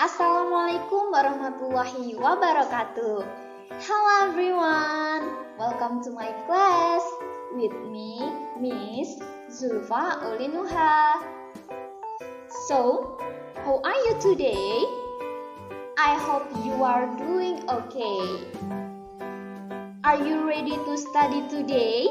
Assalamualaikum warahmatullahi wabarakatuh. Hello everyone, welcome to my class with me, Miss Zulfa Ulinuha. So, how are you today? I hope you are doing okay. Are you ready to study today?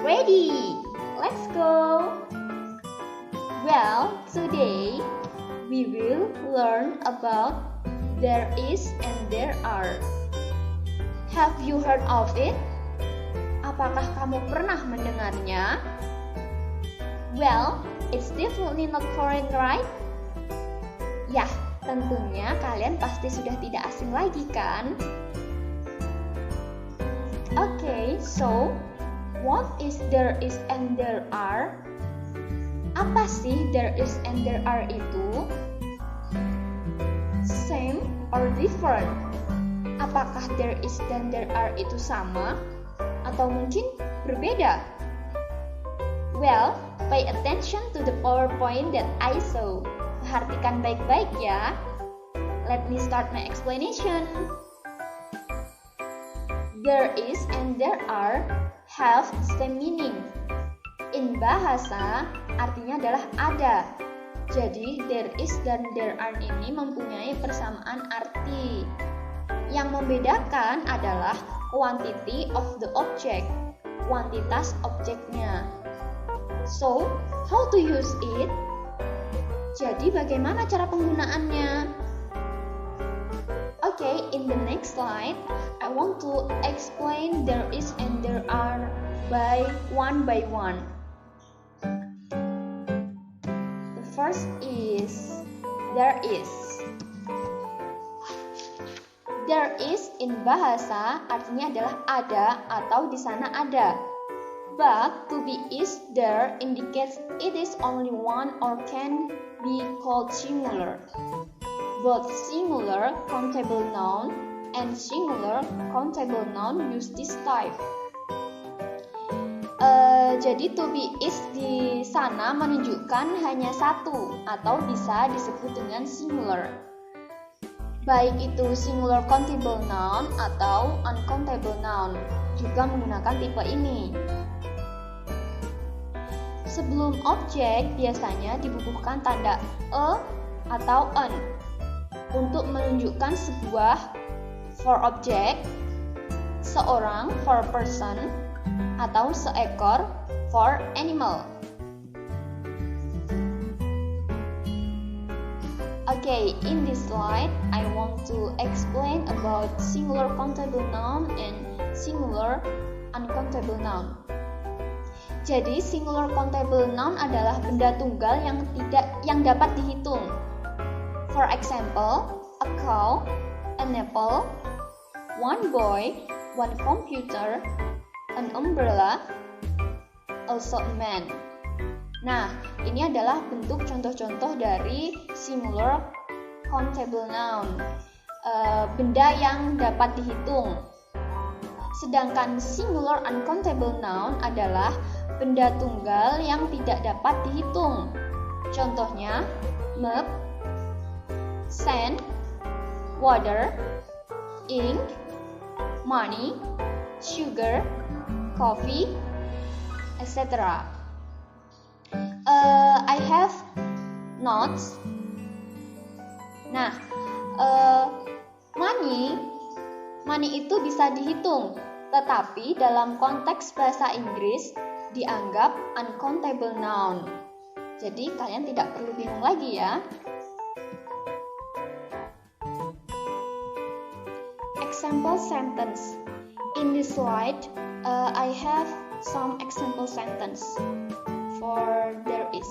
Ready! Let's go! Well, today we will learn about there is and there are. Have you heard of it? Apakah kamu pernah mendengarnya? Well, it's definitely not foreign, right? Yah, tentunya kalian pasti sudah tidak asing lagi kan? Okay, so what is there is and there are? Apa sih there is and there are itu? Same or different? Apakah there is dan there are itu sama? Atau mungkin berbeda? Well, pay attention to the PowerPoint that I saw. Perhatikan baik-baik ya. Let me start my explanation. There is and there are have the same meaning. In bahasa, artinya adalah ada. Jadi, there is dan there are ini mempunyai persamaan arti. Yang membedakan adalah quantity of the object, kuantitas objeknya. So, how to use it? Jadi, bagaimana cara penggunaannya? Okay, in the next slide, I want to explain there is and there are by one. First is there is. There is in bahasa artinya adalah ada atau di sana ada. But to be is there indicates it is only one or can be called singular. Both singular countable noun and singular countable noun use this type. Jadi to be is di sana menunjukkan hanya satu atau bisa disebut dengan singular. Baik itu singular countable noun atau uncountable noun juga menggunakan tipe ini. Sebelum objek biasanya dibubuhkan tanda a atau an untuk menunjukkan sebuah for object, seorang for person, atau seekor for animal. Okay, in this slide, I want to explain about singular countable noun and singular uncountable noun. Jadi, singular countable noun adalah benda tunggal yang dapat dihitung. For example, a cow, an apple, one boy, one computer, an umbrella, also a man. Nah, ini adalah bentuk contoh-contoh dari singular countable noun, benda yang dapat dihitung. Sedangkan singular uncountable noun adalah benda tunggal yang tidak dapat dihitung. Contohnya, map, sand, water, ink, money, sugar, coffee, etc. I have notes. Nah, money itu bisa dihitung, tetapi dalam konteks bahasa Inggris dianggap uncountable noun. Jadi kalian tidak perlu bingung lagi ya. Example sentence. In this slide, I have some example sentence for there is.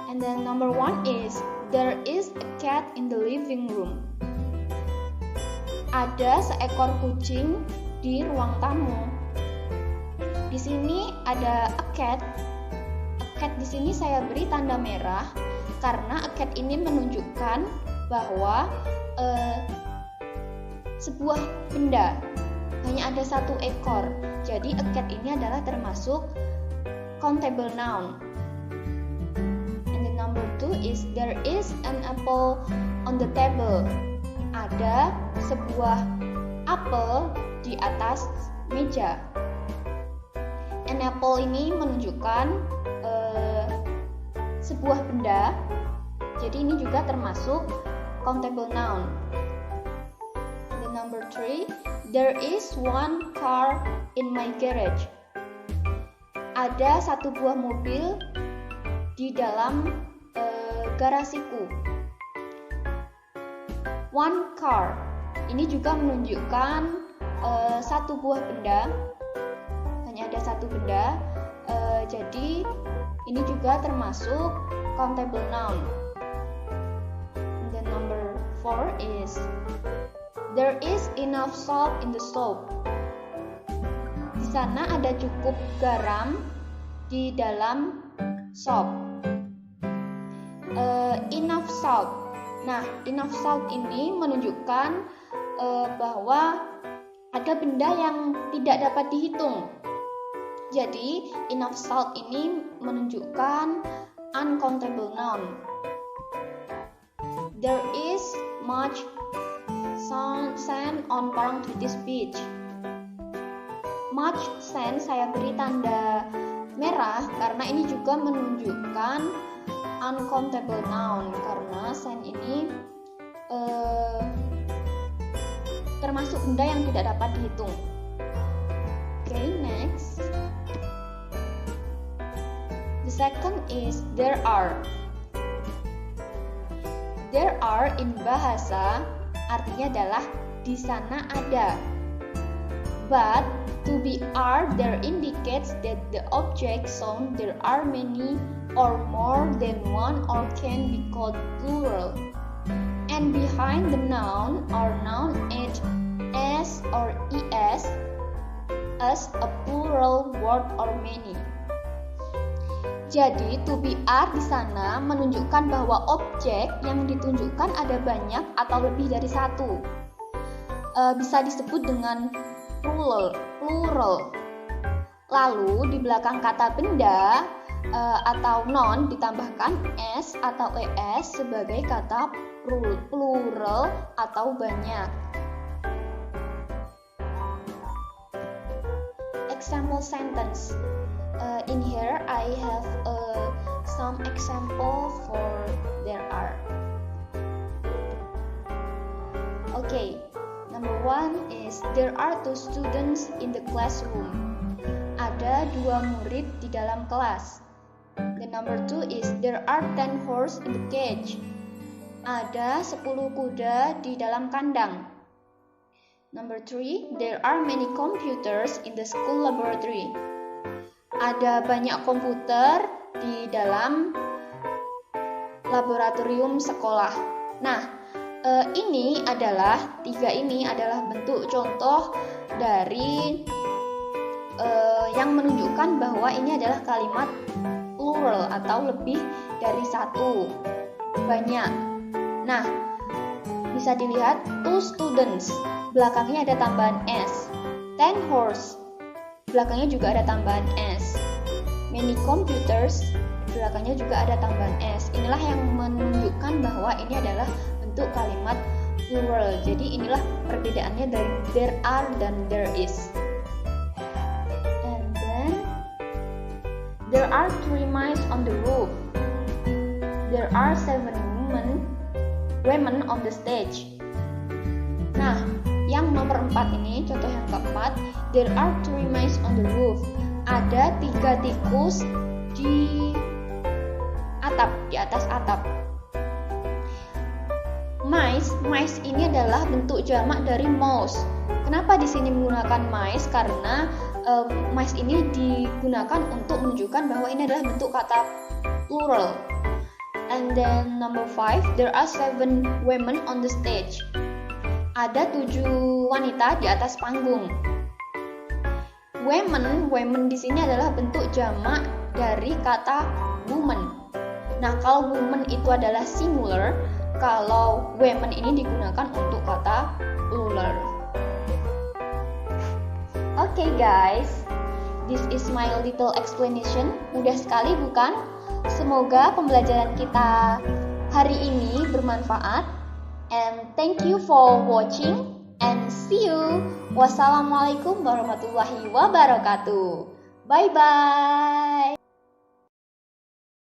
And then number one is there is a cat in the living room. Ada seekor kucing di ruang tamu. Di sini ada a cat. A cat di sini saya beri tanda merah karena a cat ini menunjukkan bahwa sebuah benda hanya ada satu ekor. Jadi a cat ini adalah termasuk countable noun. And the number two is there is an apple on the table. Ada sebuah apel di atas meja. An apple ini menunjukkan sebuah benda. Jadi ini juga termasuk countable noun. The number 3, there is one car in my garage. Ada satu buah mobil di dalam garasiku. One car ini juga menunjukkan satu buah benda. Hanya ada satu benda. Jadi ini juga termasuk countable noun. The number 4 is there is enough salt in the soup. Di sana ada cukup garam di dalam sop. Enough salt. Nah, enough salt ini menunjukkan bahwa ada benda yang tidak dapat dihitung. Jadi, enough salt ini menunjukkan uncountable noun. There is much sand on Parangtritis beach. Much sand saya beri tanda merah karena ini juga menunjukkan uncountable noun, karena sand ini termasuk benda yang tidak dapat dihitung. Okay, next. The second is there are. There are in bahasa artinya adalah di sana ada. But to be are there indicates that the object shown there are many or more than one or can be called plural. And behind the noun or noun add s or es as a plural word or many. Jadi to be are di sana menunjukkan bahwa objek yang ditunjukkan ada banyak atau lebih dari satu. Bisa disebut dengan plural. Lalu di belakang kata benda atau noun ditambahkan s atau es sebagai kata plural atau banyak. Example sentence. In here I have some example for there are. Okay, number 1 is there are 2 students in the classroom. Ada 2 murid di dalam kelas. The number 2 is there are 10 horses in the cage. Ada 10 kuda di dalam kandang. Number 3, there are many computers in the school laboratory. Ada banyak komputer di dalam laboratorium sekolah. Nah, ini adalah bentuk contoh dari yang menunjukkan bahwa ini adalah kalimat plural atau lebih dari satu, banyak. Nah, bisa dilihat 2 students, belakangnya ada tambahan s. 10 horse, belakangnya juga ada tambahan s. Many computers, belakangnya juga ada tambahan s. Inilah yang menunjukkan bahwa ini adalah bentuk kalimat plural. Jadi inilah perbedaannya dari there are dan there is. And then there are 3 mice on the roof. There are 7 women on the stage. Nah, yang nomor 4 ini, contoh yang keempat, there are 3 mice on the roof. Ada 3 tikus di atas atap. Mice ini adalah bentuk jamak dari mouse. Kenapa di sini menggunakan mice? Karena mice ini digunakan untuk menunjukkan bahwa ini adalah bentuk kata plural. And then number 5, there are 7 women on the stage. Ada 7 wanita di atas panggung. Women di sini adalah bentuk jamak dari kata woman. Nah, kalau woman itu adalah singular, kalau women ini digunakan untuk kata plural. Okay guys, this is my little explanation. Mudah sekali bukan? Semoga pembelajaran kita hari ini bermanfaat. And thank you for watching and see you. Wassalamualaikum warahmatullahi wabarakatuh. Bye bye.